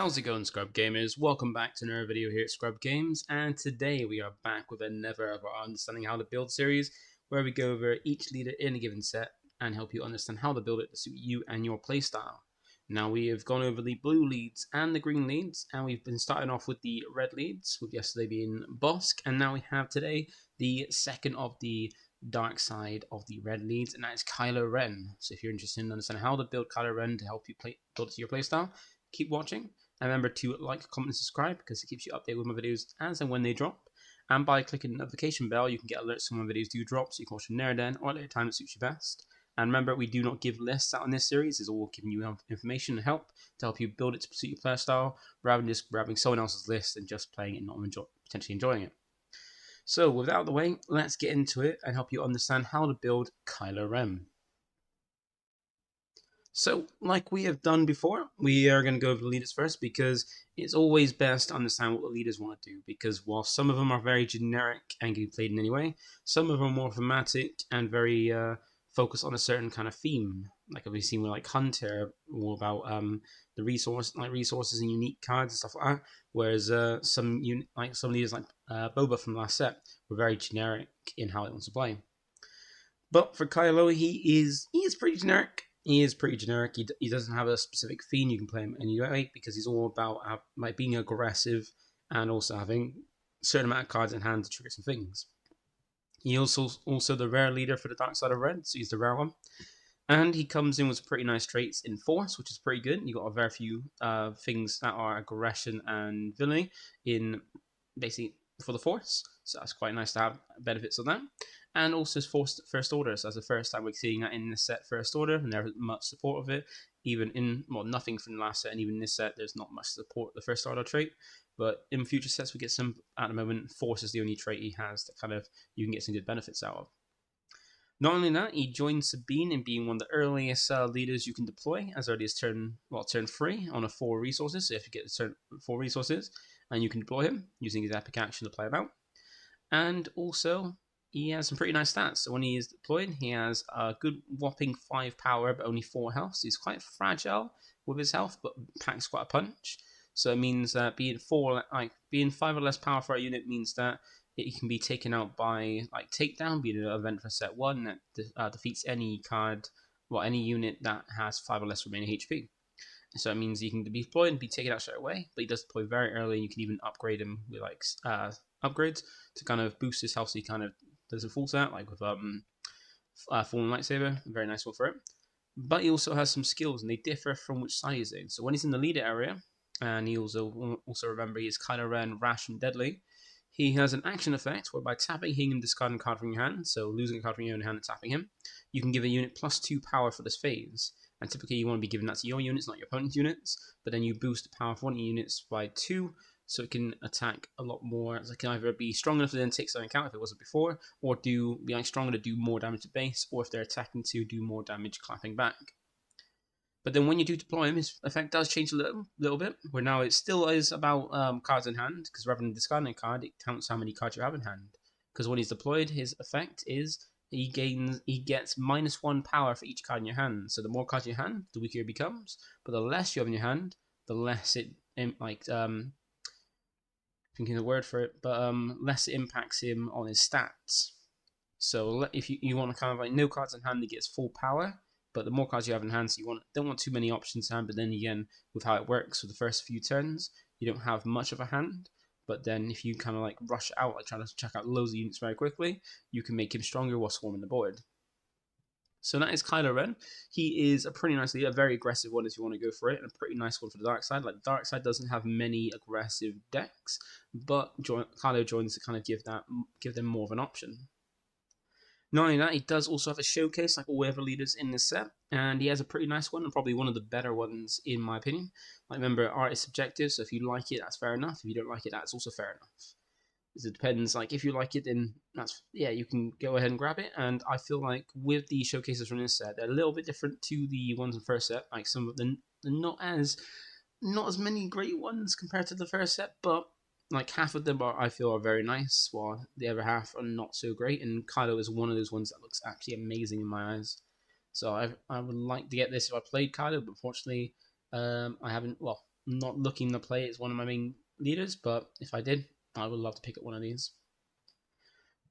How's it going, Scrub Gamers? Welcome back to another video here at Scrub Games, and today we are back with another of our Understanding How to Build series, where we go over each leader in a given set and help you understand how to build it to suit you and your playstyle. Now we have gone over the blue leads and the green leads, and we've been starting off with the red leads, with yesterday being Bosk, and now we have today the second of the dark side of the red leads, and that is Kylo Ren. So if you're interested in understanding how to build Kylo Ren to help you build it to your playstyle, keep watching. And remember to like, comment, and subscribe because it keeps you updated with my videos as and when they drop. And by clicking the notification bell, you can get alerts when my videos do drop, so you can watch them there then or at a time that suits you best. And remember, we do not give lists out on this series. It's all giving you information and help to help you build it to suit your playstyle, rather than just grabbing someone else's list and just playing it and not potentially enjoying it. So, without the way, let's get into it and help you understand how to build Kylo Ren. So, like we have done before, we are going to go over the leaders first because it's always best to understand what the leaders want to do. Because while some of them are very generic and can be played in any way, some of them are more thematic and very focused on a certain kind of theme. Like we've seen with like Hunter, all about the resources and unique cards and stuff like that. Whereas some leaders like Boba from the last set were very generic in how it wants to play. But for Kylo, he is pretty generic. He is pretty generic. He doesn't have a specific theme. You can play him anyway because he's all about like being aggressive and also having a certain amount of cards in hand to trigger some things. He also the rare leader for the dark side of red, so he's the rare one. And he comes in with pretty nice traits in force, which is pretty good. You got a very few things that are aggression and villainy in basically for the force, so that's quite nice to have benefits of that. And also first order, so that's the first time we're seeing that in this set, first order, and there's much support of it. Even in, well, nothing from the last set, and even in this set, there's not much support of the first order trait. But in future sets, we get some. At the moment, force is the only trait he has that kind of you can get some good benefits out of. Not only that, he joins Sabine in being one of the earliest leaders you can deploy as early as turn 3 on a 4 resources. So if you get turn 4 resources, and you can deploy him using his epic action to play him out. And also, he has some pretty nice stats. So when he is deployed, he has a good whopping 5 power, but only 4 health. So he's quite fragile with his health, but packs quite a punch. So it means that being 5 or less power for a unit means that it can be taken out by like takedown, being an event for set 1 that defeats any any unit that has 5 or less remaining HP. So it means he can be deployed and be taken out straight away, but he does deploy very early, and you can even upgrade him with like upgrades to kind of boost his health, so he kind of does a full set, like with Fallen Lightsaber, a very nice one for it. But he also has some skills, and they differ from which side he's in. So when he's in the leader area, and he also remember he is Kylo Ren, rash and deadly, he has an action effect whereby tapping him and discarding a card from your hand, so losing a card from your own hand and tapping him, you can give a unit +2 power for this phase. And typically you want to be giving that to your units, not your opponent's units, but then you boost the power of one of your units by 2, so it can attack a lot more. So it can either be strong enough to then take something out if it wasn't before, or be stronger to do more damage to base, or if they're attacking to do more damage clapping back. But then when you do deploy him, his effect does change a little bit, where now it still is about cards in hand, because rather than discarding a card, it counts how many cards you have in hand. Because when he's deployed, his effect is he gets -1 power for each card in your hand. So the more cards in your hand, the weaker it becomes. But the less you have in your hand, the less it thinking of the word for it, but less it impacts him on his stats. So if you want to kind of like no cards in hand, he gets full power. But the more cards you have in hand, so don't want too many options in hand. But then again, with how it works, for the first few turns, you don't have much of a hand. But then if you kind of like rush out, like trying to check out loads of units very quickly, you can make him stronger while swarming the board. So that is Kylo Ren. He is a pretty nice leader, a very aggressive one if you want to go for it, and a pretty nice one for the dark side. Like the dark side doesn't have many aggressive decks, but Kylo joins to kind of give them more of an option. Not only that, he does also have a showcase like all the other leaders in this set, and he has a pretty nice one, and probably one of the better ones in my opinion. Like remember, art is subjective, so if you like it, that's fair enough. If you don't like it, that's also fair enough. It depends. Like if you like it, then you can go ahead and grab it. And I feel like with the showcases from this set, they're a little bit different to the ones in the first set. Like some of them, not as many great ones compared to the first set, but like half of them I feel are very nice, while the other half are not so great. And Kylo is one of those ones that looks actually amazing in my eyes. So I would like to get this if I played Kylo, but unfortunately, I haven't. Well, not looking to play as one of my main leaders, but if I did, I would love to pick up one of these.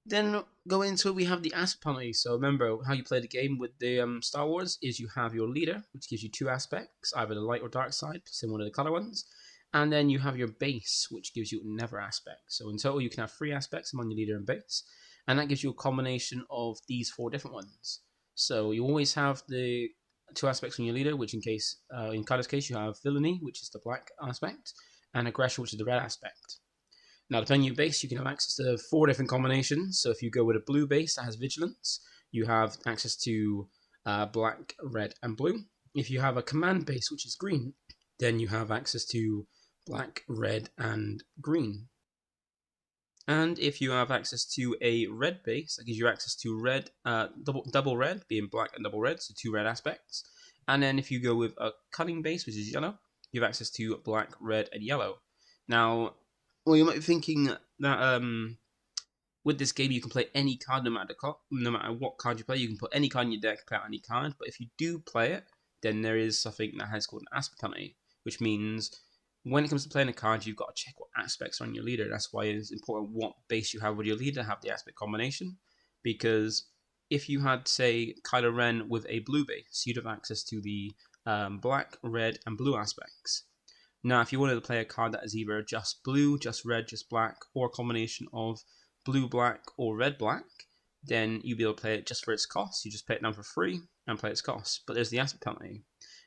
Then go into it, we have the aspect penalty. So remember how you play the game with the Star Wars is you have your leader, which gives you 2 aspects, either the light or dark side, plus one of the color ones. And then you have your base, which gives you never aspect. So in total, you can have 3 aspects among your leader and base. And that gives you a combination of these 4 different ones. So you always have the 2 aspects on your leader, which in Kylo's case, you have Villainy, which is the black aspect, and Aggression, which is the red aspect. Now, depending on your base, you can have access to 4 different combinations. So if you go with a blue base that has Vigilance, you have access to black, red, and blue. If you have a command base, which is green, then you have access to black, red, and green. And if you have access to a red base, that gives you access to red, double red, being black and double red, so 2 red aspects. And then if you go with a Cunning base, which is yellow, you have access to black, red, and yellow. Now, well, you might be thinking that with this game you can play any card no matter what card you play. You can put any card in your deck, play out any card. But if you do play it, then there is something that has called an aspect penalty, which means when it comes to playing a card, you've got to check what aspects are on your leader. That's why it's important what base you have with your leader to have the aspect combination. Because if you had, say, Kylo Ren with a blue base, you'd have access to the black, red, and blue aspects. Now, if you wanted to play a card that is either just blue, just red, just black, or a combination of blue, black, or red, black, then you'd be able to play it just for its cost. You just pay it down for free and play its cost. But there's the aspect penalty,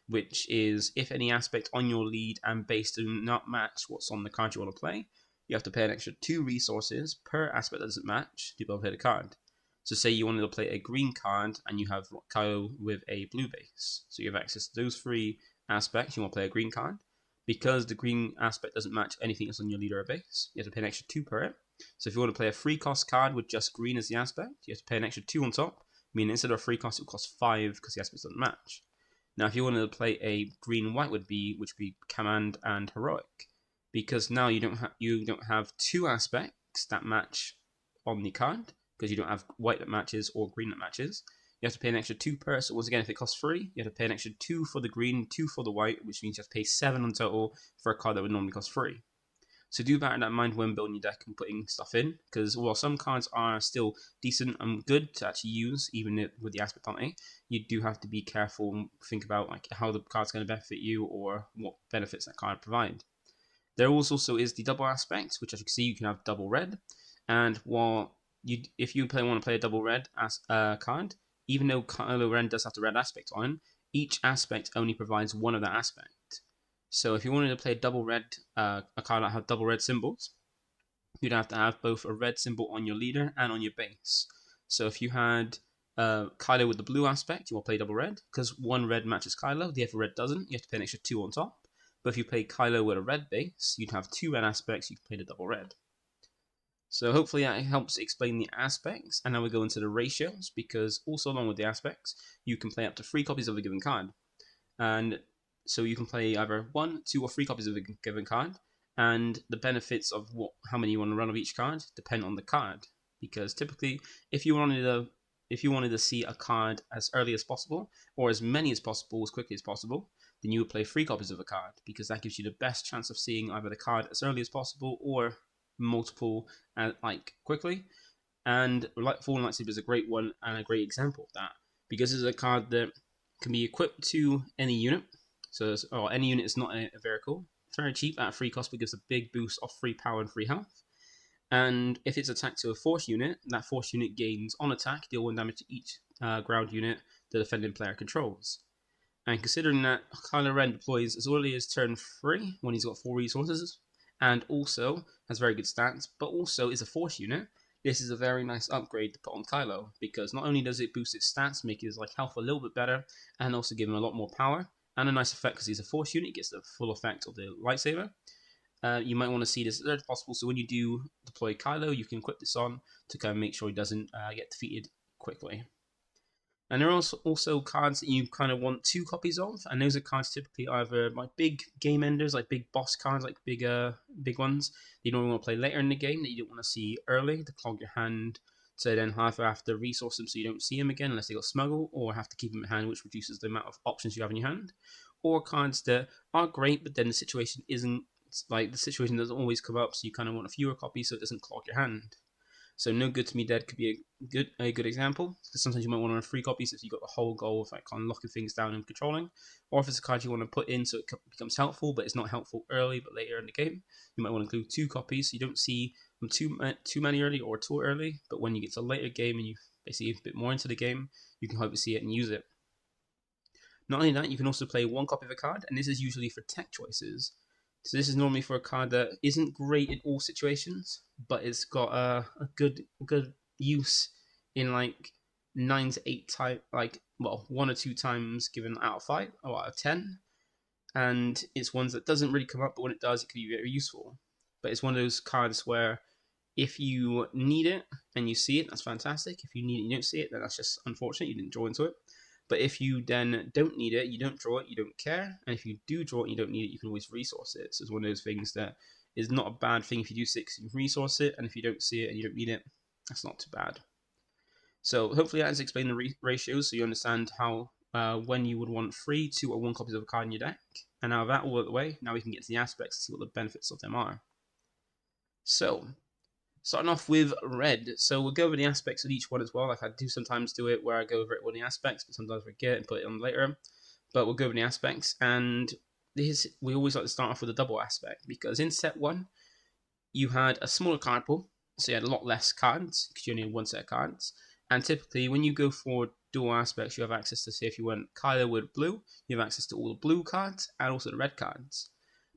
which is if any aspect on your lead and base do not match what's on the card you want to play, you have to pay an extra 2 resources per aspect that doesn't match to be able to play the card. So say you wanted to play a green card and you have Kylo with a blue base. So you have access to those 3 aspects. You want to play a green card. Because the green aspect doesn't match anything else on your leader or base, you have to pay an extra 2 per it. So if you want to play a free cost card with just green as the aspect, you have to pay an extra 2 on top, meaning instead of a free cost, it will cost 5 because the aspect doesn't match. Now, if you wanted to play a green-white which would be command and heroic, because now you don't have 2 aspects that match on the card, because you don't have white that matches or green that matches. You have to pay an extra 2 per. So once again, if it costs 3, you have to pay an extra 2 for the green, 2 for the white, which means you have to pay 7 on total for a card that would normally cost 3. So do bear that in mind when building your deck and putting stuff in, because while some cards are still decent and good to actually use, even with the aspect penalty, you do have to be careful and think about like how the card's going to benefit you or what benefits that card provide. There also is the double aspect, which as you can see, you can have double red, and if you want to play a double red card, even though Kylo Ren does have the red aspect on, each aspect only provides one of that aspect. So if you wanted to play a double red, a card that had double red symbols, you'd have to have both a red symbol on your leader and on your base. So if you had Kylo with the blue aspect, you will play double red, because one red matches Kylo, the other red doesn't, you have to pay an extra 2 on top. But if you play Kylo with a red base, you'd have 2 red aspects, you can play the double red. So hopefully that helps explain the aspects, and now we go into the ratios, because also along with the aspects, you can play up to 3 copies of a given card. And so you can play either 1, 2, or 3 copies of a given card, and the benefits of how many you want to run of each card depend on the card. Because typically, if you wanted to see a card as early as possible, or as many as possible, as quickly as possible, then you would play 3 copies of a card, because that gives you the best chance of seeing either the card as early as possible or multiple quickly. And Fallen Lightsaber is a great one and a great example of that, because it's a card that can be equipped to any unit. So any unit is not a vehicle. It's very cheap at 3 cost, but gives a big boost of 3 power and 3 health. And if it's attacked to a force unit, that force unit gains on attack, deal 1 damage to each ground unit the defending player controls. And considering that Kylo Ren deploys as early as turn 3 when he's got 4 resources, and also has very good stats, but also is a force unit, this is a very nice upgrade to put on Kylo, because not only does it boost his stats, make his health a little bit better, and also give him a lot more power, and a nice effect because he's a force unit, gets the full effect of the lightsaber. You might want to see this as early as possible, so when you do deploy Kylo, you can equip this on to kind of make sure he doesn't get defeated quickly. And there are also cards that you kind of want 2 copies of, and those are cards typically either like big game enders, like big boss cards, like big ones that you don't want to play later in the game that you don't want to see early to clog your hand, to then have to resource them so you don't see them again unless they got smuggled, or have to keep them in hand, which reduces the amount of options you have in your hand. or cards that are great, but then the situation isn't like the situation doesn't always come up, so you kind of want a fewer copies so it doesn't clog your hand. So no good to me dead could be a good example, because sometimes you might want to run 3 copies if you've got the whole goal of like unlocking things down and controlling, or if it's a card you want to put in so it becomes helpful, but it's not helpful early but later in the game, you might want to include 2 copies so you don't see them too many early or too early, but when you get to a later game and you basically a bit more into the game, you can hope to see it and use it. Not only that, you can also play 1 copy of a card, and this is usually for tech choices. So this is normally for a card that isn't great in all situations, but it's got a good use in like 9 to 8 times, like 1 or 2 times given out of 5 or out of 10, and it's ones that doesn't really come up, but when it does, it can be very useful. But it's one of those cards where if you need it and you see it, that's fantastic. If you need it and you don't see it, then that's just unfortunate. You didn't draw into it. But if you then don't need it, you don't draw it, you don't care. And if you do draw it and you don't need it, you can always resource it. So it's one of those things that is not a bad thing if you do 6, you can resource it. And if you don't see it and you don't need it, that's not too bad. So hopefully that has explained the ratios so you understand how when you would want 3, 2, or 1 copies of a card in your deck. And now that all out of the way, now we can get to the aspects to see what the benefits of them are. So starting off with red, so we'll go over the aspects of each one as well. Like I do sometimes do it where I go over it with the aspects, but sometimes I forget and put it on later. But we'll go over the aspects, and this we always like to start off with a double aspect, because in set 1, you had a smaller card pool, so you had a lot less cards, because you only had 1 set of cards. And typically, when you go for dual aspects, you have access to, say, if you went Kylo with blue, you have access to all the blue cards and also the red cards.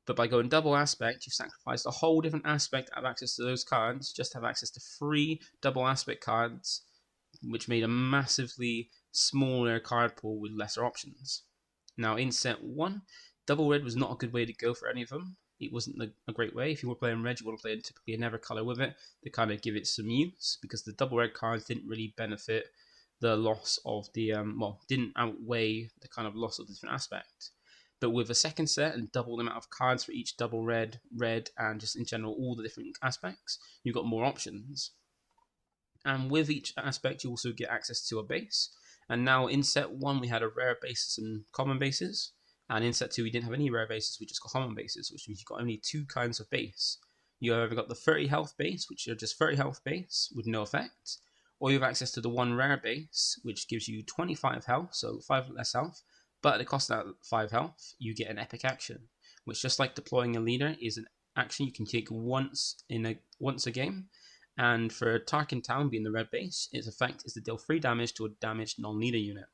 But by going double aspect, you've sacrificed a whole different aspect to have access to those cards, just to have access to 3 double aspect cards, which made a massively smaller card pool with lesser options. Now, in set 1, double red was not a good way to go for any of them. It wasn't a great way. If you were playing red, you want to play typically another color with it to kind of give it some use, because the double red cards didn't really benefit the loss of the, didn't outweigh the kind of loss of the different aspect. But with a second set and double the amount of cards for each double red, and just in general all the different aspects, you've got more options. And with each aspect, you also get access to a base. And now in set 1, we had a rare basis and common bases. And in set 2, we didn't have any rare bases, we just got common bases, which means you've got only 2 kinds of base. You either got the 30 health base, which are just 30 health base with no effect, or you have access to the 1 rare base, which gives you 25 health, so 5 less health, but at the cost of that 5 health, you get an epic action, which, just like deploying a leader, is an action you can take once a game. And for Tarkin Town being the red base, its effect is to deal 3 damage to a damaged non-leader unit.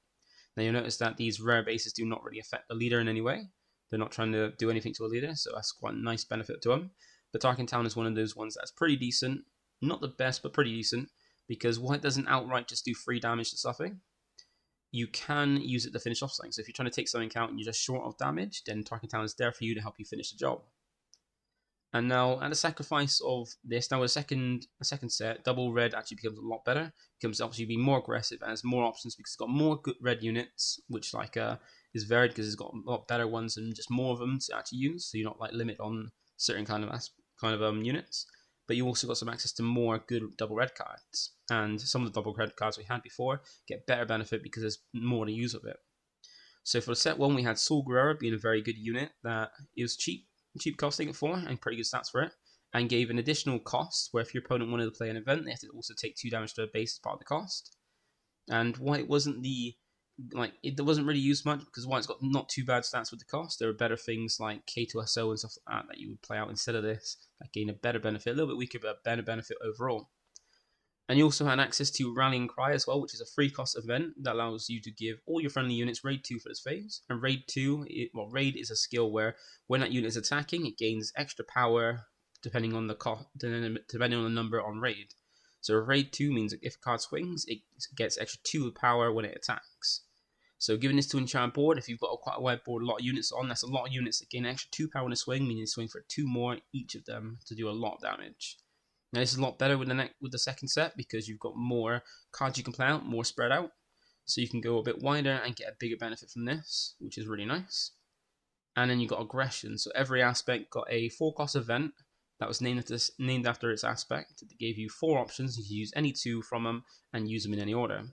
Now you'll notice that these rare bases do not really affect the leader in any way. They're not trying to do anything to a leader, so that's quite a nice benefit to them. But Tarkin Town is one of those ones that's pretty decent. Not the best, but pretty decent, because while it doesn't outright just do 3 damage to something, you can use it to finish off something. So if you're trying to take something out and you're just short of damage, then Tarkin Town is there for you to help you finish the job. And now, at the sacrifice of this, now a second set, double red actually becomes a lot better. Becomes obviously be more aggressive and has more options because it's got more good red units, which is varied because it's got a lot better ones and just more of them to actually use. So you're not like limited on certain kind of units. But you also got some access to more good double red cards, and some of the double red cards we had before get better benefit because there's more to use of it. So for set 1, we had Saul Guerrero being a very good unit that is cheap costing it for and pretty good stats for it, and gave an additional cost where if your opponent wanted to play an event, they had to also take 2 damage to a base as part of the cost. And why it wasn't it wasn't really used much, because while it's got not too bad stats with the cost, there are better things like K2SO and stuff like that you would play out instead of this that gain a better benefit, a little bit weaker but a better benefit overall. And you also had access to Rallying Cry as well, which is a free cost event that allows you to give all your friendly units Raid 2 for this phase. And Raid 2, Raid is a skill where when that unit is attacking, it gains extra power depending on the number on Raid. So Raid 2 means that if a card swings, it gets extra 2 power when it attacks. So giving this to enchant board, if you've got quite a wide board, a lot of units on, that's a lot of units that gain extra 2 power in a swing, meaning you swing for 2 more each of them to do a lot of damage. Now this is a lot better with the second set because you've got more cards you can play out, more spread out. So you can go a bit wider and get a bigger benefit from this, which is really nice. And then you've got aggression. So every aspect got a 4-cost event that was named after its aspect. It gave you 4 options. You can use any 2 from them and use them in any order.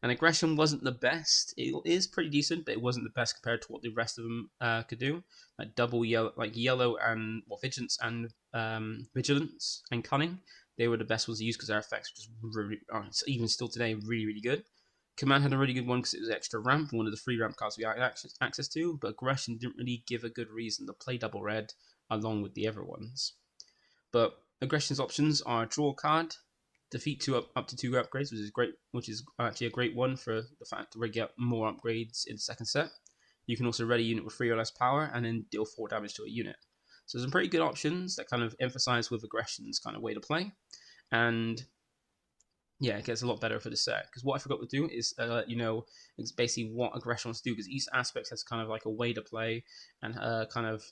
And aggression wasn't the best. It is pretty decent, but it wasn't the best compared to what the rest of them could do. Like double yellow, like yellow and vigilance and vigilance and cunning. They were the best ones to use because their effects were just really, even still today, really good. Command had a really good one because it was extra ramp, one of the free ramp cards we had access to. But aggression didn't really give a good reason to play double red along with the other ones. But aggression's options are draw a card, defeat up to 2 upgrades, which is actually a great one for the fact that we get more upgrades in the second set. You can also ready a unit with 3 or less power and then deal 4 damage to a unit. So some pretty good options that kind of emphasize with aggression's kind of way to play. And yeah, it gets a lot better for the set. Because what I forgot to do is, it's basically what aggression wants to do. Because each aspect has kind of like a way to play and kind of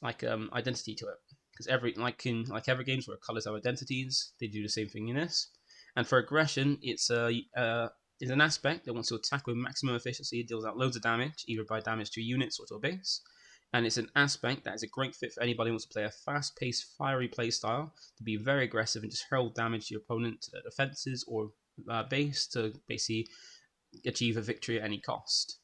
like identity to it. Because every every games where colors have identities, they do the same thing in this. And for aggression, it's an aspect that wants to attack with maximum efficiency. It deals out loads of damage, either by damage to units or to a base. And it's an aspect that is a great fit for anybody who wants to play a fast-paced, fiery playstyle, to be very aggressive and just hurl damage to your opponent to their defenses or base to basically achieve a victory at any cost.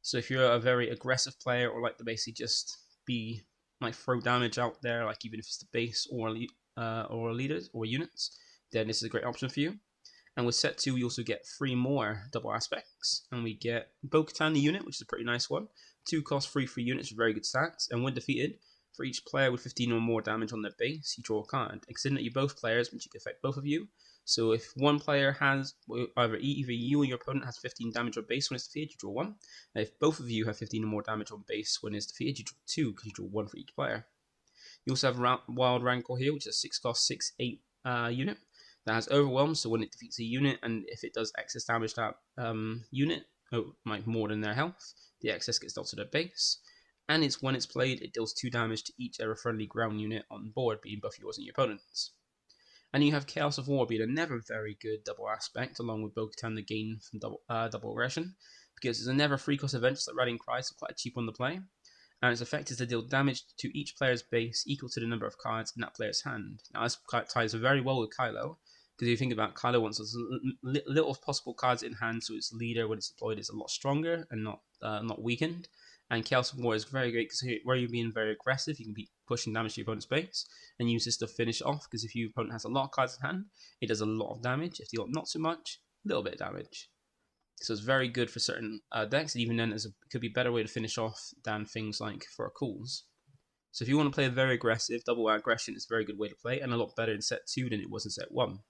So if you're a very aggressive player or like to basically just be like throw damage out there, like even if it's the base or leaders or units, then this is a great option for you. And with set 2, we also get 3 more double aspects. And we get Bo-Katan the unit, which is a pretty nice one. 2 cost 3 free units with very good stats. And when defeated, for each player with 15 or more damage on their base, you draw a card. Considering that you're both players, which can affect both of you. So if one player has, either you or your opponent has 15 damage on base when it's defeated, you draw 1. And if both of you have 15 or more damage on base when it's defeated, you draw 2, because you draw 1 for each player. You also have Wild Rancor here, which is a 6 cost 6/8 unit. That has Overwhelm, so when it defeats a unit, and if it does excess damage to that unit, like more than their health, the excess gets dealt to their base. And when it's played, it deals 2 damage to each ever friendly ground unit on board, being both yours and your opponent's. And you have Chaos of War being another very good double aspect, along with Bo-Katan the gain from double aggression, because it's a never free cost event, just like Rallying Cry, so quite a cheap one to play. And its effect is to deal damage to each player's base equal to the number of cards in that player's hand. Now, this ties very well with Kylo, because if you think about it, Kylo wants as little possible cards in hand, so its leader, when it's deployed, is a lot stronger and not weakened. And Chaos of War is very great because where you're being very aggressive, you can be pushing damage to your opponent's base and use this to finish off. Because if your opponent has a lot of cards in hand, it does a lot of damage. If you got not so much, a little bit of damage. So it's very good for certain decks. Even then, it could be a better way to finish off than things like for a cools. So if you want to play a very aggressive double aggression, it's a very good way to play, and a lot better in set 2 than it was in set 1.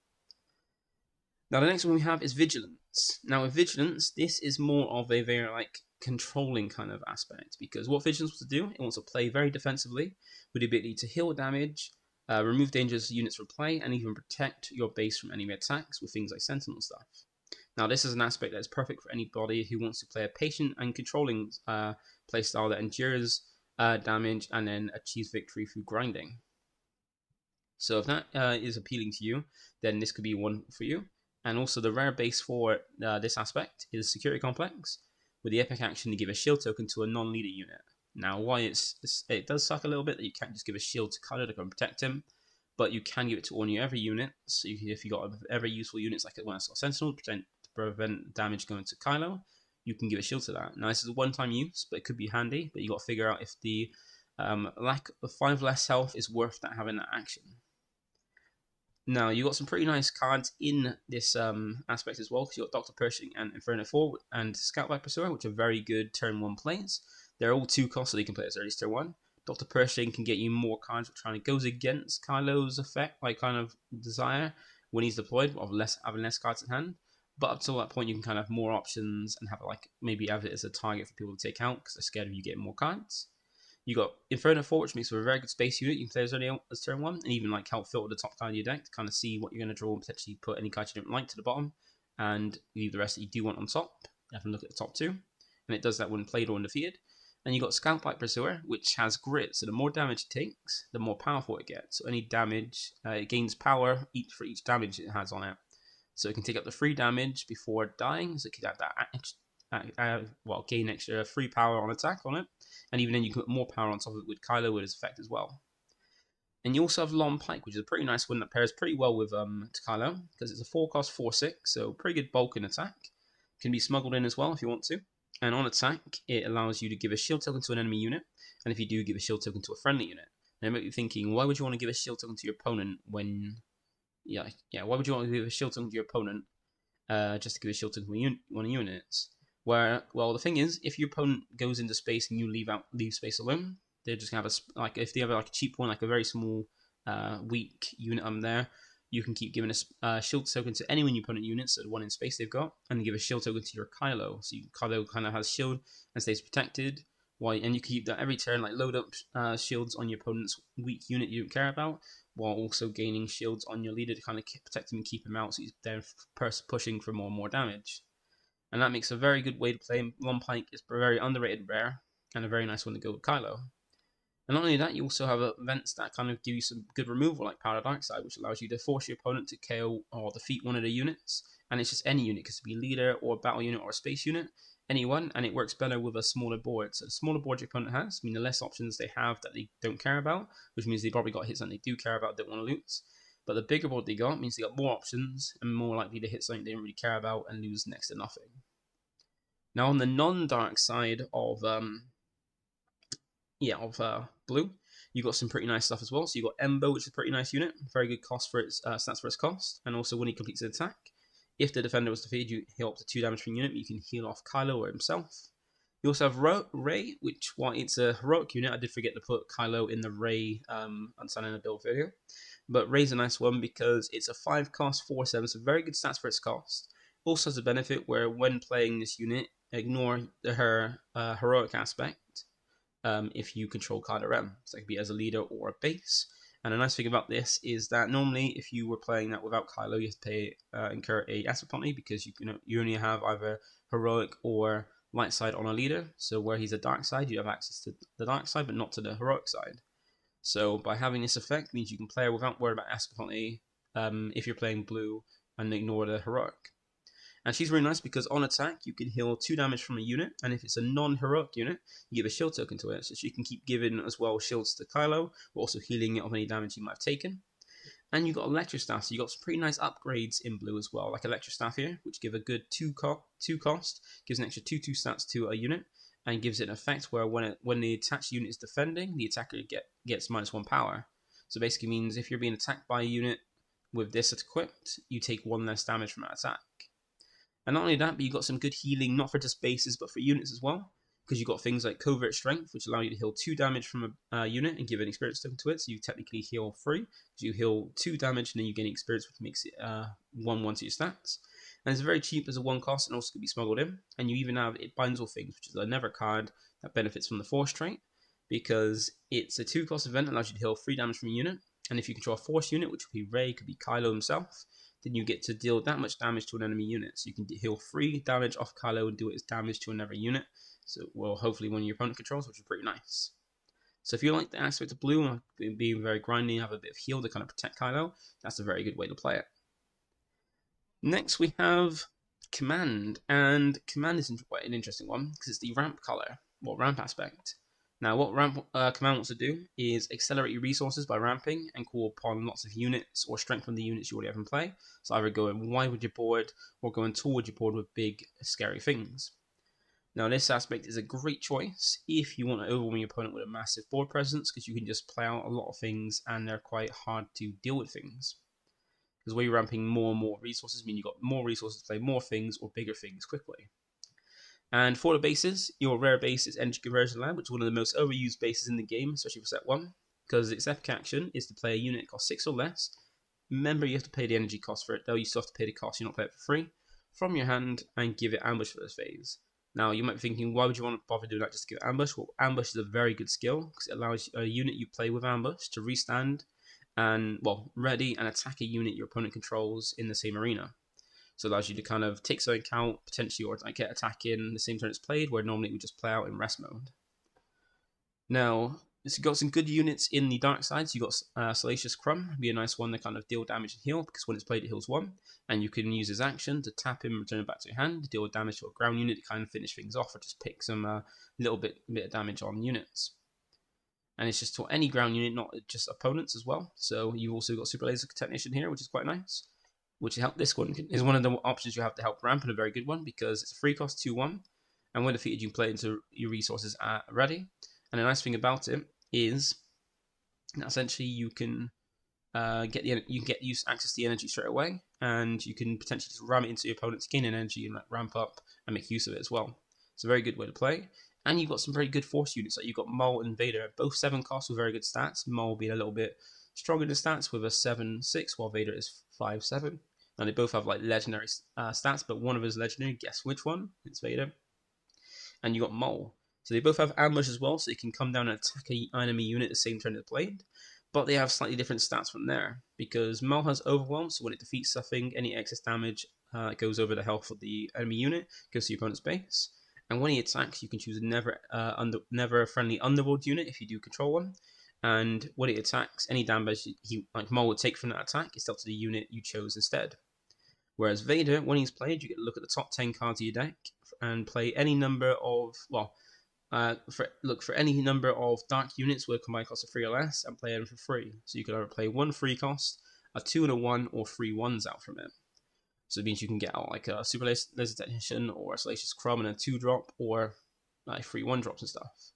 Now the next one we have is Vigilance. Now with Vigilance, this is more of a very controlling kind of aspect, because what Vigilance wants to do, it wants to play very defensively with the ability to heal damage, remove dangerous units from play, and even protect your base from enemy attacks with things like Sentinel stuff. Now this is an aspect that is perfect for anybody who wants to play a patient and controlling playstyle that endures damage and then achieves victory through grinding. So if that is appealing to you, then this could be one for you. And also the rare base for this aspect is Security Complex, with the epic action to give a shield token to a non-leader unit. Now why it does suck a little bit that you can't just give a shield to Kylo to go and protect him, but you can give it to all your every unit. So if you got every useful units like when I saw Sentinel to prevent damage going to Kylo, you can give a shield to that. Now this is a one-time use, but it could be handy. But you got to figure out if the lack of 5 less health is worth that having that action. Now, you got some pretty nice cards in this aspect as well, because you got Dr. Pershing and Inferno 4 and Scout by Pursuer, which are very good turn 1 plays. They're all 2 costs, so you can play as early as turn 1. Dr. Pershing can get you more cards, which kind of goes against Kylo's effect, kind of desire when he's deployed, of having less cards in hand. But up to that point, you can kind of have more options and have maybe have it as a target for people to take out, because they're scared of you getting more cards. You got Inferno 4, which makes for a very good space unit. You can play as early as turn 1, and even help filter the top card of your deck to kind of see what you're going to draw and potentially put any cards you don't like to the bottom, and leave the rest that you do want on top. You have to look at the top 2, and it does that when played or when defeated. And you got Scout by Pursuer, which has grit, so the more damage it takes, the more powerful it gets. So any damage, it gains power for each damage it has on it. So it can take up to 3 damage before dying, so it can have that gain extra 3 power on attack on it. And even then you can put more power on top of it with Kylo with his effect as well. And you also have Long Pike, which is a pretty nice one that pairs pretty well with Kylo, because it's a 4 cost 4/6, so pretty good bulk in attack. can be smuggled in as well if you want to. And on attack, it allows you to give a shield token to an enemy unit, and if you do, give a shield token to a friendly unit. Now you might be thinking, why would you want to give a shield token to your opponent when... why would you want to give a shield token to your opponent just to give a shield token to one of your units? Well, the thing is, if your opponent goes into space and you leave space alone, they're just gonna have if they have like a cheap one, like a very small, weak unit on there, you can keep giving a shield token to any one of your opponent units, so the one in space they've got, and give a shield token to your Kylo. So Kylo kind of has shield and stays protected. And you can keep that every turn, like load up shields on your opponent's weak unit you don't care about, while also gaining shields on your leader to kind of protect him and keep him out, so he's there pushing for more and more damage. And that makes a very good way to play. Long Pike is a very underrated rare, and a very nice one to go with Kylo. And not only that, you also have events that kind of give you some good removal, like Power Dark Side, which allows you to force your opponent to KO or defeat one of the units. And it's just any unit, because it could be leader or a battle unit or a space unit, anyone, and it works better with a smaller board. So the smaller board your opponent has, the less options they have that they don't care about, which means they probably got hits that they do care about, don't want to lose. But the bigger board they got means they got more options and more likely to hit something they don't really care about and lose next to nothing. Now on the non-dark side of blue, you got some pretty nice stuff as well. So you got Embo, which is a pretty nice unit, very good cost for its stats for its cost, and also when he completes an attack, if the defender was defeated, you heal up to 2 damage per unit, but you can heal off Kylo or himself. You also have Rey, which, while it's a heroic unit, I did forget to put Kylo in the Rey Understanding the build video. But Rey's a nice one because it's a 5 cost, 4/7, so very good stats for its cost. Also has a benefit where when playing this unit, ignore her heroic aspect if you control Kylo Ren. So it could be as a leader or a base. And a nice thing about this is that normally, if you were playing that without Kylo, you have to incur a asset penalty because you only have either heroic or light side on a leader. So where he's a dark side, you have access to the dark side, but not to the heroic side. So by having this effect, means you can play without worrying about asset penalty if you're playing blue and ignore the heroic. And she's really nice because on attack, you can heal 2 damage from a unit, and if it's a non-heroic unit, you give a shield token to it, so she can keep giving as well shields to Kylo, but also healing it of any damage you might have taken. And you got Electric Staff, so you got some pretty nice upgrades in blue as well, like Electric Staff here, which give a good 2 cost, gives an extra 2/2 stats to a unit, and gives it an effect where when the attached unit is defending, the attacker gets -1 power. So basically means if you're being attacked by a unit with this equipped, you take 1 less damage from that attack. And not only that, but you got some good healing, not for just bases, but for units as well. Because you got things like Covert Strength, which allow you to heal 2 damage from a unit and give an experience token to it. So you technically heal 3. So you heal 2 damage and then you gain experience, which makes it 1/1 to your stats. And it's very cheap as a 1 cost and also can be smuggled in. And you even have It Binds All Things, which is a Never card that benefits from the Force trait. Because it's a 2 cost event that allows you to heal 3 damage from a unit. And if you control a Force unit, which could be Rey, could be Kylo himself, then you get to deal that much damage to an enemy unit. So you can heal 3 damage off Kylo and do it as damage to another unit. So, well, hopefully one of your opponent controls, which is pretty nice. So if you like the aspect of blue and being very grindy, have a bit of heal to kind of protect Kylo, that's a very good way to play it. Next we have Command, and Command is quite an interesting one because it's the ramp color, or ramp aspect. Now, what Command wants to do is accelerate your resources by ramping and call upon lots of units or strengthen the units you already have in play. So either going wide with your board or going toward your board with big, scary things. Now, this aspect is a great choice if you want to overwhelm your opponent with a massive board presence, because you can just play out a lot of things and they're quite hard to deal with things. Because where you're ramping more and more resources mean you've got more resources to play more things or bigger things quickly. And for the bases, your rare base is Energy Conversion Lab, which is one of the most overused bases in the game, especially for set 1, because its epic action is to play a unit that costs 6 or less. Remember, you have to pay the energy cost for it, though you still have to pay the cost, you're not playing it for free, from your hand, and give it Ambush for this phase. Now, you might be thinking, why would you want to bother doing that just to give it Ambush? Well, Ambush is a very good skill, because it allows a unit you play with Ambush to restand and, ready and attack a unit your opponent controls in the same arena. So it allows you to kind of take something out, potentially, or get attack in the same turn it's played, where normally it would just play out in rest mode. Now, it's got some good units in the dark side. So you've got Salacious Crumb, be a nice one to kind of deal damage and heal, because when it's played it heals 1. And you can use his action to tap him and return it back to your hand to deal damage to a ground unit to kind of finish things off, or just pick some little bit of damage on units. And it's just to any ground unit, not just opponents as well. So you've also got Super Laser Technician here, which is quite nice. which help this one is one of the options you have to help ramp, and a very good one because it's a free cost 2/1, and when defeated you can play into your resources at ready. And the nice thing about it is that essentially you can get use access to the energy straight away, and you can potentially just ram it into your opponent to gain an energy and ramp up and make use of it as well. It's a very good way to play. And you've got some very good force units. Like you've got Maul and Vader, both 7 costs with very good stats. Maul being a little bit stronger in stats with a 7/6, while Vader is 5/7. And they both have like legendary stats, but one of us is legendary. Guess which one? It's Vader. And you got Maul. So they both have ambush as well, so they can come down and attack an enemy unit the same turn they played. But they have slightly different stats from there, because Maul has Overwhelm, so when it defeats something, any excess damage goes over the health of the enemy unit, goes to your opponent's base. And when he attacks, you can choose a never friendly underworld unit if you do control one. And when it attacks, any damage like Maul would take from that attack is dealt to the unit you chose instead. Whereas Vader, when he's played, you get to look at the top 10 cards of your deck and play any number of for any number of dark units with a combined cost of 3 or less, and play them for free. So you can either play 1 free cost, a 2 and a 1, or 3 1s out from it. So it means you can get out like a Super Laser Technician or a Salacious Crumb and a 2-drop, or like 3 1-drops and stuff.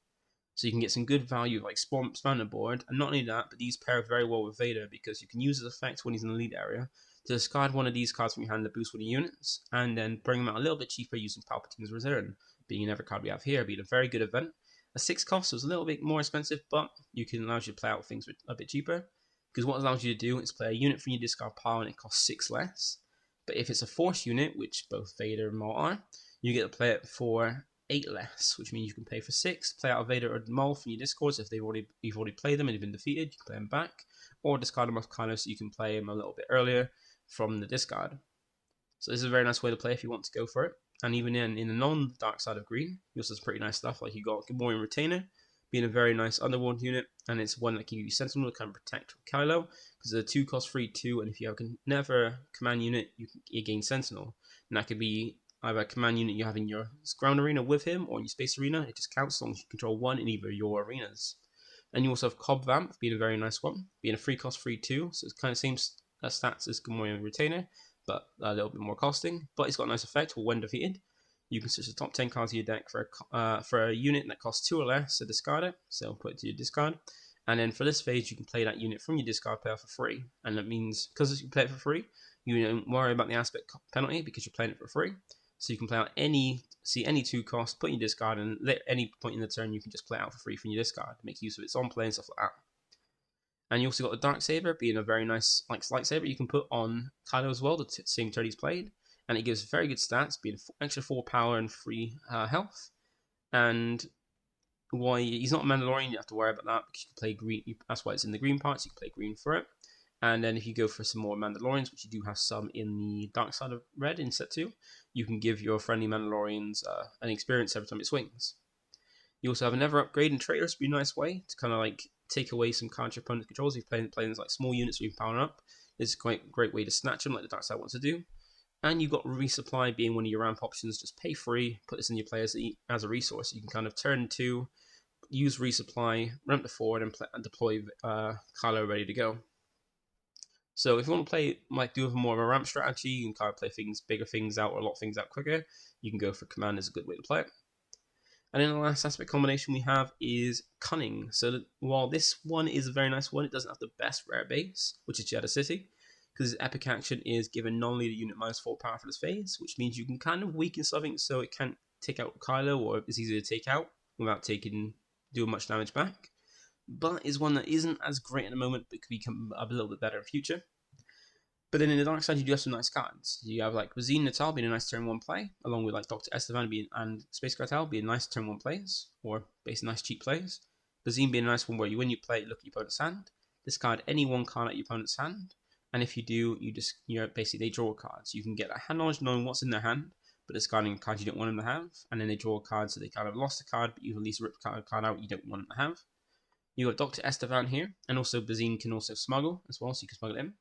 So you can get some good value like spawn the board, and not only that, but these pair very well with Vader because you can use his effect when he's in the lead area to discard one of these cards from your hand to boost one of the units, and then bring them out a little bit cheaper using Palpatine's Return, being another card we have here, being a very good event. A 6 cost was a little bit more expensive, but you can allow you to play out things a bit cheaper, because what it allows you to do is play a unit from your discard pile and it costs 6 less. But if it's a Force unit, which both Vader and Maul are, you get to play it for 8 less, which means you can pay for 6, play out a Vader or Maul from your discards if you've already played them and you've been defeated, you can play them back, or discard them off Kylo so you can play them a little bit earlier from the discard. So this is a very nice way to play if you want to go for it. And even in the non-dark side of green, you also have some pretty nice stuff, like you got Gamorrean Retainer, being a very nice underworld unit, and it's one that can give you Sentinel to kind of protect Kylo, because it's a 2 cost free 2, and if you have never command unit, you gain Sentinel. And that could be either a command unit you have in your ground arena with him, or in your space arena. It just counts as long as you control one in either your arenas. And you also have Cobb Vamp, being a very nice one, being a 3 cost free 2, so it's kind of same stats as Gamorrean Retainer, but a little bit more costing. But it's got a nice effect when defeated. You can switch the top 10 cards of your deck for a unit that costs 2 or less, so discard it, so put it to your discard. And then for this phase, you can play that unit from your discard pile for free. And that means, because you play it for free, you don't worry about the aspect penalty because you're playing it for free. So you can play out any 2 cost, put in your discard, and at any point in the turn, you can just play it out for free from your discard, make use of its on play and stuff like that. And you also got the Darksaber, being a very nice lightsaber you can put on Kylo as well, the same turn he's played. And it gives very good stats, being extra 4 power and 3 health. And why he's not a Mandalorian, you have to worry about that because you can play green. That's why it's in the green parts. You can play green for it. And then if you go for some more Mandalorians, which you do have some in the dark side of red in set 2, you can give your friendly Mandalorians an experience every time it swings. You also have another upgrade in Traitors, be a nice way to kind of like take away some counter opponent controls. If you're playing like small units where you can power up, it's a great way to snatch them like the dark side wants to do. And you've got Resupply being one of your ramp options. Just pay free, put this in your players as a resource. You can kind of turn 2, use Resupply, ramp to 4, and deploy Kylo ready to go. So if you want to play, do more of a ramp strategy, you can kind of play bigger things out, or a lot of things out quicker, you can go for Command is a good way to play it. And then the last aspect combination we have is Cunning. So while this one is a very nice one, it doesn't have the best rare base, which is Jeddah City, because epic action is given non-leader unit -4 power for this phase, which means you can kind of weaken something so it can't take out Kylo, or it's easier to take out without doing much damage back. But is one that isn't as great at the moment, but could become a little bit better in future. But then in the dark side, you do have some nice cards. You have like Razine Natal being a nice turn 1 play, along with like Dr. Estevan and Space Cartel being nice turn 1 plays, or basically nice cheap plays. Razine being a nice one where when you play, look at your opponent's hand, discard any 1 card at your opponent's hand, and if you do, basically they draw cards. You can get a hand knowledge knowing what's in their hand, but discarding a card you don't want them to have, and then they draw a card, so they kind of lost a card, but you've at least ripped a card out you don't want them to have. You got Dr. Estevan here, and also Bazine can also smuggle as well, so you can smuggle it in.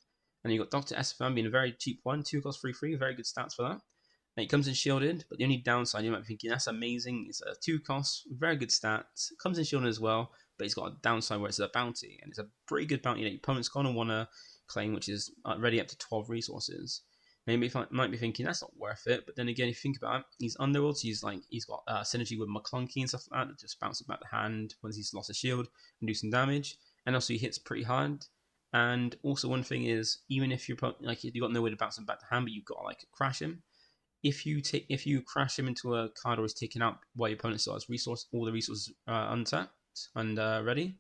And you got Dr. Estevan being a very cheap one, 2 cost 3/3, very good stats for that. And it comes in shielded, but the only downside you might be thinking that's amazing. It's a 2 cost, very good stats. It comes in shielded as well, but it's got a downside where it's a bounty, and it's a pretty good bounty that your opponent's gonna want to claim, which is ready up to 12 resources. Maybe if I might be thinking that's not worth it, but then again, if you think about it, he's Underworld, so he's got synergy with McClunky and stuff like that, just bounces back the hand once he's lost a shield and do some damage, and also he hits pretty hard. And also one thing is, even if you're like you got no way to bounce him back the hand, but you've got to like crash him. If you crash him into a card or is taken out while your opponent still has all the resources untapped and ready,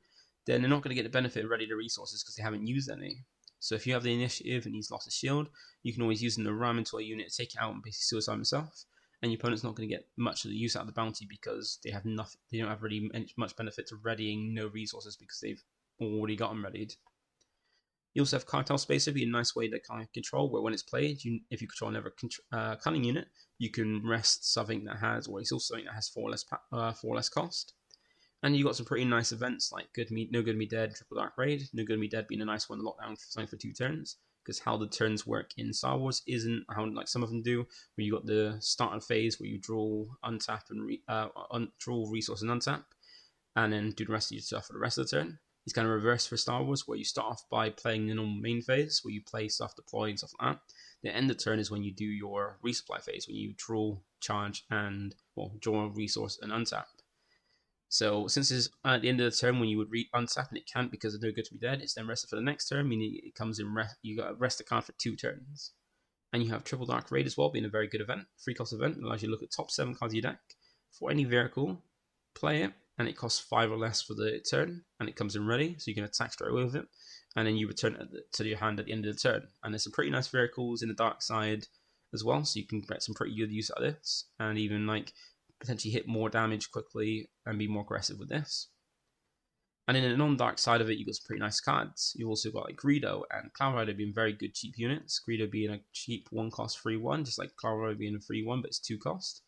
then they're not going to get the benefit of ready to resources because they haven't used any. So if you have the initiative and he's lost a shield, you can always use him to ram into a unit, take it out, and basically suicide himself. And your opponent's not going to get much of the use out of the bounty because they have nothing. They don't have really much benefit to readying no resources because they've already got them readied. You also have Cartel Spacer, be a nice way to kind of control where when it's played, if you control another Cunning unit, you can rest something that has, or it's also something that has four less cost. And you got some pretty nice events like No Good Me Dead, Triple Dark Raid. No Good Me Dead being a nice one to lock down something for 2 turns. Because how the turns work in Star Wars isn't how like some of them do, where you got the starter phase where you draw, untap, and draw resource and untap, and then do the rest of your stuff for the rest of the turn. It's kind of reverse for Star Wars, where you start off by playing the normal main phase, where you play stuff, deploy, and stuff like that. The end of the turn is when you do your resupply phase, when you draw, charge, and draw a resource and untap. So since it's at the end of the turn when you would untap and it can't because it's no good to be dead, it's then rested for the next turn, meaning it comes in you got to rest the card for 2 turns. And you have Triple Dark Raid as well, being a very good event, free cost event, allows you to look at top 7 cards of your deck for any vehicle, play it, and it costs 5 or less for the turn, and it comes in ready, so you can attack straight away with it, and then you return it to your hand at the end of the turn. And there's some pretty nice vehicles in the dark side as well, so you can get some pretty good use out of this, and even like potentially hit more damage quickly and be more aggressive with this. And in the non-dark side of it, you've got some pretty nice cards. You've also got like Greedo and Cloud Rider being very good cheap units. Greedo being a cheap 1 cost free 1, just like Cloud Rider being a free 1, but it's 2 cost.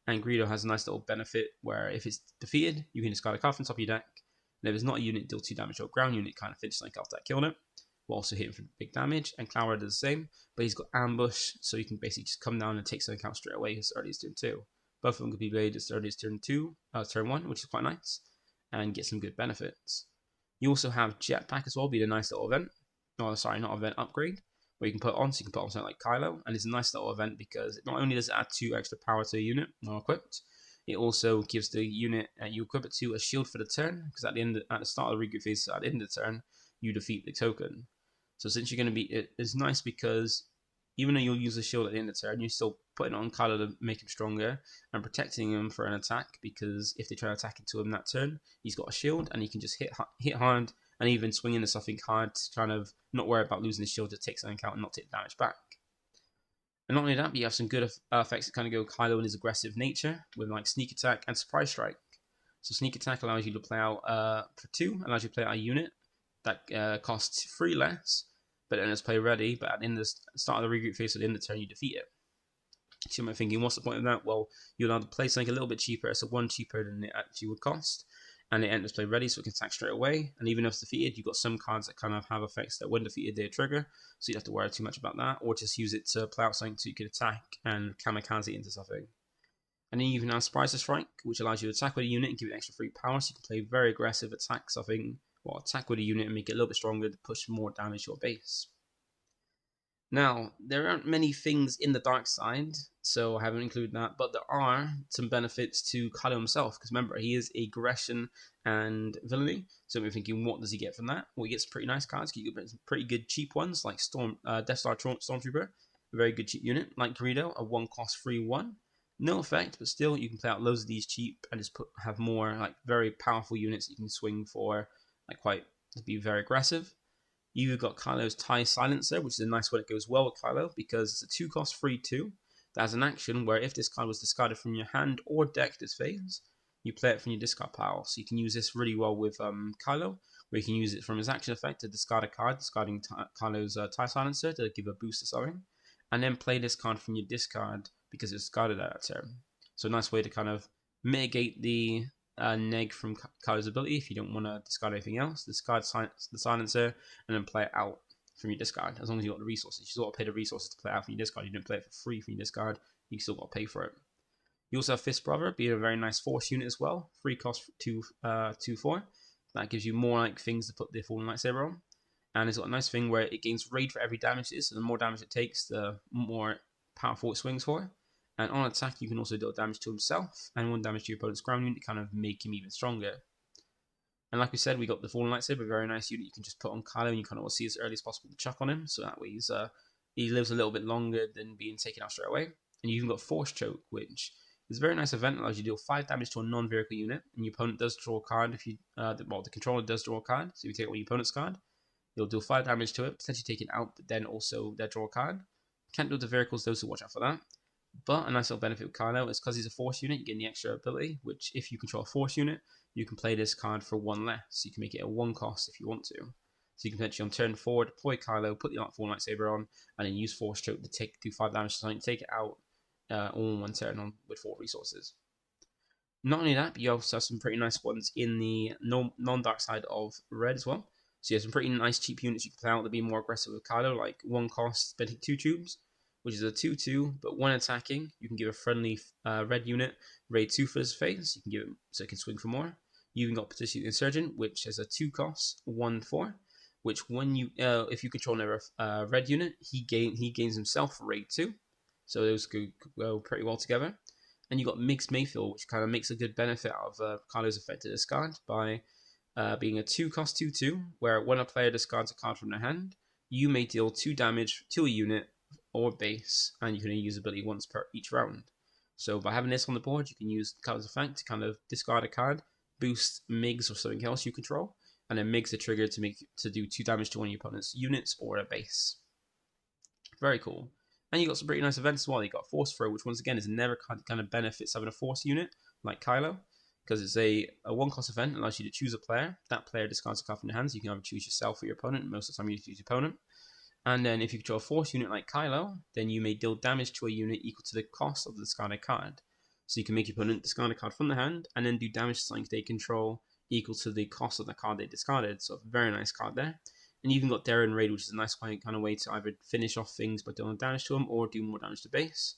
And Greedo has a nice little benefit where if it's defeated, you can discard a card from top of your deck. And if it's not a unit, deal 2 damage to a ground unit, kind of finish like after that killed it. We'll also hit him for big damage, and Cloud Rider does the same, but he's got ambush, so you can basically just come down and take something out straight away as early as turn 2. Both of them could be played as early as turn 1, which is quite nice, and get some good benefits. You also have Jetpack as well, being a nice little event. Oh, sorry, not event, upgrade, where you can put on, so you can put on something like Kylo, and it's a nice little event because not only does it add 2 extra power to a unit when equipped, it also gives the unit you equip it to a shield for the turn, because at the start of the regroup phase, at the end of the turn, you defeat the token. So since you're going to be, it's nice because even though you'll use the shield at the end of the turn, you're still putting on Kylo to make him stronger and protecting him for an attack, because if they try to attack into him that turn, he's got a shield and he can just hit hard and even swing into something hard to kind of not worry about losing his shield to take something out and not take damage back. And not only that, but you have some good effects that kind of go Kylo in his aggressive nature with like Sneak Attack and Surprise Strike. So Sneak Attack allows you to play out for 2, allows you to play out a unit that costs 3 less, but then it's play ready, but at the end of the start of the regroup phase, at the end of the turn, you defeat it. So you might be thinking, what's the point of that? Well, you're allowed to play something a little bit cheaper, so 1 cheaper than it actually would cost, and it enters play ready, so it can attack straight away. And even if it's defeated, you've got some cards that kind of have effects that when defeated, they trigger, so you don't have to worry too much about that, or just use it to play out something so you can attack and kamikaze into something. And then you can have Surprise Strike, which allows you to attack with a unit and give it extra free power, so you can play very aggressive, attack with a unit and make it a little bit stronger to push more damage to your base. Now, there aren't many things in the dark side, so I haven't included that, but there are some benefits to Kylo himself, because remember, he is aggression and villainy, so we're thinking, what does he get from that? Well, he gets pretty nice cards, you get some pretty good cheap ones, like Death Star Stormtrooper, a very good cheap unit, like Greedo, a 1 cost free 1, no effect, but still, you can play out loads of these cheap, and just have more, like, very powerful units that you can swing for, like, to be very aggressive. You've got Kylo's TIE Silencer, which is a nice one that goes well with Kylo, because it's a 2 cost free 2 that has an action where if this card was discarded from your hand or deck this phase, you play it from your discard pile. So you can use this really well with Kylo, where you can use it from his action effect to discard a card, discarding Kylo's TIE Silencer to give a boost to something, and then play this card from your discard because it's discarded at that turn. So a nice way to kind of mitigate the neg from Kylo's ability if you don't want to discard anything else. Discard the Silencer and then play it out from your discard. As long as you got the resources, you still got to pay the resources to play it out from your discard. You don't play it for free from your discard. You still got to pay for it. You also have Fist Brother, being a very nice force unit as well. 3 cost 2/4. That gives you more like things to put the Fallen Lightsaber on. And it's got a nice thing where it gains raid for every damage it is, so the more damage it takes, the more powerful it swings for. And on attack, you can also deal damage to himself and 1 damage to your opponent's ground unit to kind of make him even stronger. And like we said, we got the Fallen Lightsaber, a very nice unit you can just put on Kylo, and you kind of want to see as early as possible to chuck on him, so that way he lives a little bit longer than being taken out straight away. And you've even got Force Choke, which is a very nice event, allows you to deal 5 damage to a non-vehicle unit, and your opponent does draw a card if you, the controller does draw a card, so if you take away your opponent's card, you'll deal 5 damage to it, potentially take it out, but then also they draw a card. Can't do it to vehicles, though, so watch out for that. But a nice little benefit with Kylo is because he's a Force unit, you get the extra ability, which if you control a Force unit, you can play this card for 1 less. So you can make it a 1 cost if you want to. So you can potentially on turn 4 deploy Kylo, put the Fallen Lightsaber on, and then use Force Choke to do 5 damage to something, take it out all in 1 turn on with 4 resources. Not only that, but you also have some pretty nice ones in the non-dark side of red as well. So you have some pretty nice cheap units you can play out to be more aggressive with Kylo, like 1 cost, spending 2 tubes, which is a 2/2, but when attacking, you can give a friendly red unit raid 2 for his face. You can give it so it can swing for more. You even got Petition Insurgent, which has a 2 cost, 1/4, which when you if you control a red unit, he gains himself raid 2. So those could go pretty well together. And you got Mixed Mayfield, which kind of makes a good benefit out of Kylo's effective discard by being a 2 cost 2/2, where when a player discards a card from their hand, you may deal 2 damage to a unit or base, and you can only use ability once per each round. So by having this on the board, you can use Kylo's effect to kind of discard a card, boost Migs or something else you control, and then Migs the trigger to do 2 damage to one of your opponent's units or a base. Very cool. And you got some pretty nice events as well. You got Force Throw, which once again is never kind of benefits having a Force unit like Kylo, because it's a 1 cost event, allows you to choose a player. That player discards a card from your hands. You can either choose yourself or your opponent. Most of the time you choose your opponent. And then if you control a Force unit like Kylo, then you may deal damage to a unit equal to the cost of the discarded card. So you can make your opponent discard a card from the hand, and then do damage to something they control equal to the cost of the card they discarded. So a very nice card there. And you even got Darren Raid, which is a nice kind of way to either finish off things by doing damage to them or do more damage to base.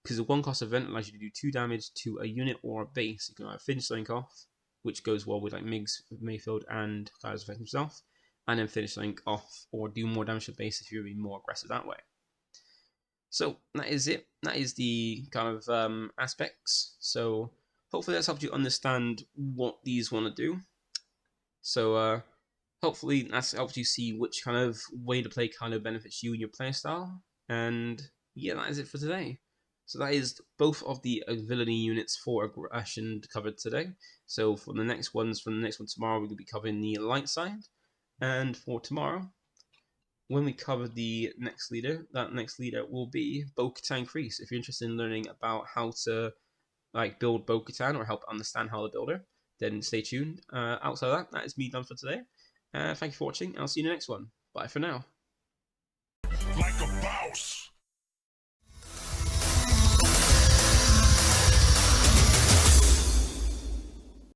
Because the 1 cost event allows you to do 2 damage to a unit or a base. You can either finish something off, which goes well with like Migs, Mayfield, and Kylo's effect himself, and then finish something off or do more damage to base if you're being more aggressive that way. So that is it. That is the kind of aspects. So hopefully that's helped you understand what these want to do. So hopefully that's helped you see which kind of way to play kind of benefits you and your playstyle. And yeah, that is it for today. So that is both of the Villainy units for aggression covered today. So for the next ones, from the next one tomorrow, we're going to be covering the light side. And for tomorrow, when we cover the next leader, that next leader will be Bo-Katan Kryze. If you're interested in learning about how to build Bo-Katan or help understand how to build her, then stay tuned. Outside of that, that is me done for today. Thank you for watching, and I'll see you in the next one. Bye for now. Like a boss.